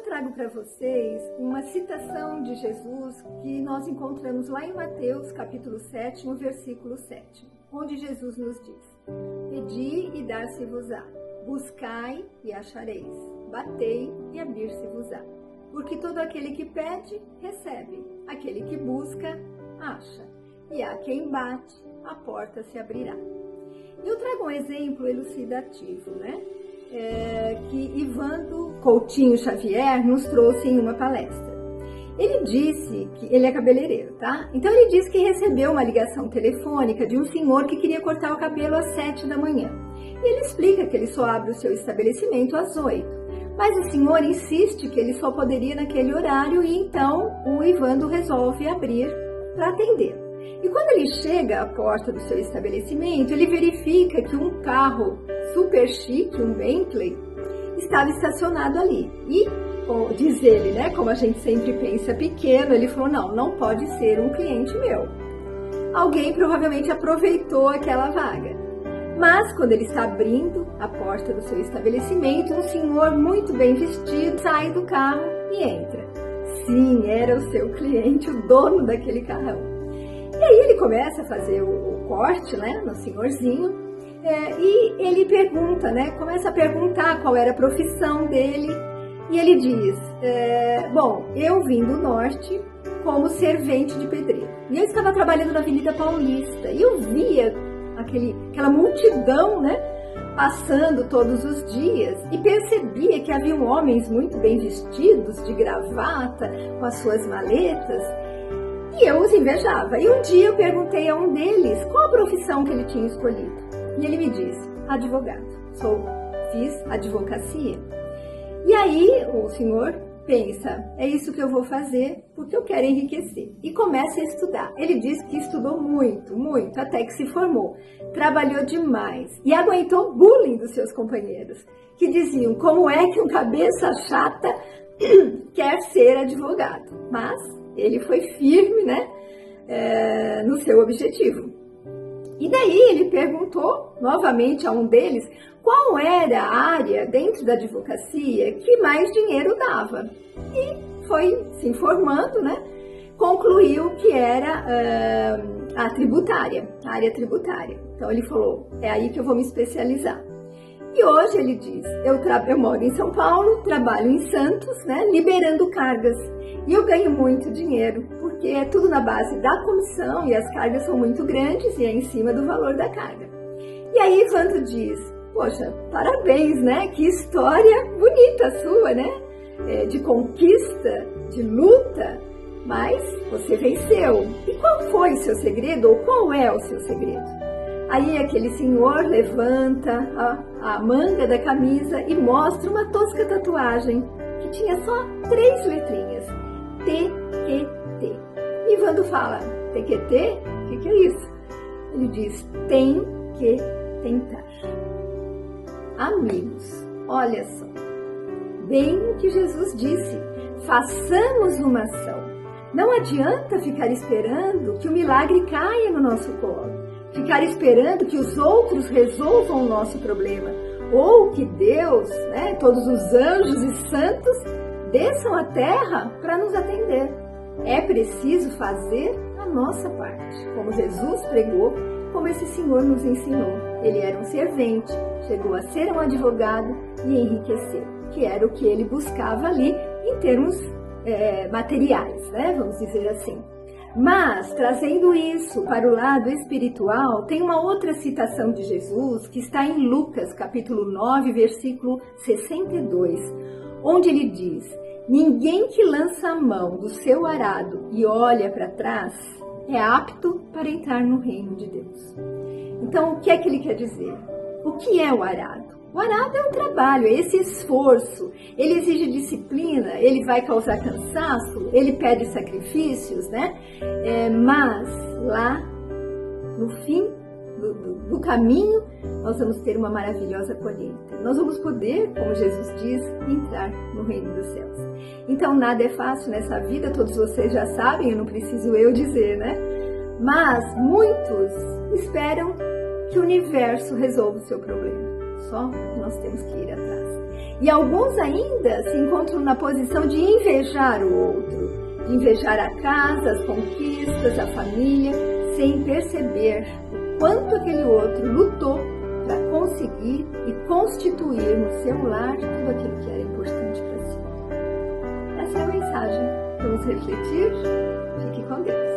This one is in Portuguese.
eu trago para vocês uma citação de Jesus que nós encontramos lá em Mateus, capítulo 7, no versículo 7, onde Jesus nos diz: Pedi e dar-se-vos-á, buscai e achareis, batei e abrir-se-vos-á. Porque todo aquele que pede, recebe, aquele que busca, acha, e a quem bate, a porta se abrirá. Eu trago um exemplo elucidativo, né? Que Ivando Coutinho Xavier nos trouxe em uma palestra. Ele disse que ele é cabeleireiro, tá? Então ele disse que recebeu uma ligação telefônica de um senhor que queria cortar o cabelo às 7 da manhã. E ele explica que ele só abre o seu estabelecimento às 8. Mas o senhor insiste que ele só poderia naquele horário e então o Ivando resolve abrir para atender. E quando ele chega à porta do seu estabelecimento, ele verifica que um carro super chique, um Bentley, estava estacionado ali. E, diz ele, né, como a gente sempre pensa pequeno, ele falou: não pode ser um cliente meu. Alguém provavelmente aproveitou aquela vaga. Mas quando ele está abrindo a porta do seu estabelecimento, um senhor muito bem vestido sai do carro e entra. Sim, era o seu cliente, o dono daquele carrão. E aí ele começa a fazer o corte, né, no senhorzinho, e ele pergunta, né, começa a perguntar qual era a profissão dele, e ele diz: bom, eu vim do norte como servente de pedreiro, e eu estava trabalhando na Avenida Paulista, e eu via aquela multidão, né, passando todos os dias, e percebia que haviam homens muito bem vestidos, de gravata, com as suas maletas, e eu os invejava. E um dia eu perguntei a um deles qual a profissão que ele tinha escolhido. E ele me disse: advogado. Fiz advocacia. E aí o senhor pensa: é isso que eu vou fazer porque eu quero enriquecer. E começa a estudar. Ele disse que estudou muito, muito, até que se formou. Trabalhou demais e aguentou bullying dos seus companheiros, que diziam: como é que um cabeça chata quer ser advogado? Mas ele foi firme, né, no seu objetivo. E daí ele perguntou novamente a um deles qual era a área dentro da advocacia que mais dinheiro dava. E foi se informando, né, concluiu que era a tributária, a área tributária. Então ele falou: é aí que eu vou me especializar. E hoje ele diz: eu moro em São Paulo, trabalho em Santos, né, liberando cargas. E eu ganho muito dinheiro, porque é tudo na base da comissão e as cargas são muito grandes e é em cima do valor da carga. E aí Ivando diz: poxa, parabéns, né? Que história bonita sua, né? De conquista, de luta, mas você venceu. E qual foi o seu segredo, ou qual é o seu segredo? Aí aquele senhor levanta a manga da camisa e mostra uma tosca tatuagem que tinha só 3 letrinhas: TQT. E Ivando fala: TQT? O que é isso? Ele diz: tem que tentar. Amigos, olha só, bem o que Jesus disse: façamos uma ação. Não adianta ficar esperando que o milagre caia no nosso colo, ficar esperando que os outros resolvam o nosso problema, ou que Deus, né, todos os anjos e santos desçam à terra para nos atender. É preciso fazer a nossa parte, como Jesus pregou, como esse Senhor nos ensinou. Ele era um servente, chegou a ser um advogado e enriqueceu, que era o que ele buscava ali em termos materiais, né, vamos dizer assim. Mas, trazendo isso para o lado espiritual, tem uma outra citação de Jesus que está em Lucas, capítulo 9, versículo 62, onde ele diz: ninguém que lança a mão do seu arado e olha para trás é apto para entrar no reino de Deus. Então, o que é que ele quer dizer? O que é o arado? O arado é um trabalho, é esse esforço. Ele exige disciplina, ele vai causar cansaço, ele pede sacrifícios, né? Mas lá, no fim do caminho, nós vamos ter uma maravilhosa colheita. Nós vamos poder, como Jesus diz, entrar no reino dos céus. Então, nada é fácil nessa vida, todos vocês já sabem, eu não preciso eu dizer, né? Mas muitos esperam que o universo resolva o seu problema. só que nós temos que ir atrás. E alguns ainda se encontram na posição de invejar o outro, de invejar a casa, as conquistas, a família, sem perceber o quanto aquele outro lutou para conseguir e constituir no seu lar tudo aquilo que era importante para si. Essa é a mensagem. Vamos refletir? Fique com Deus.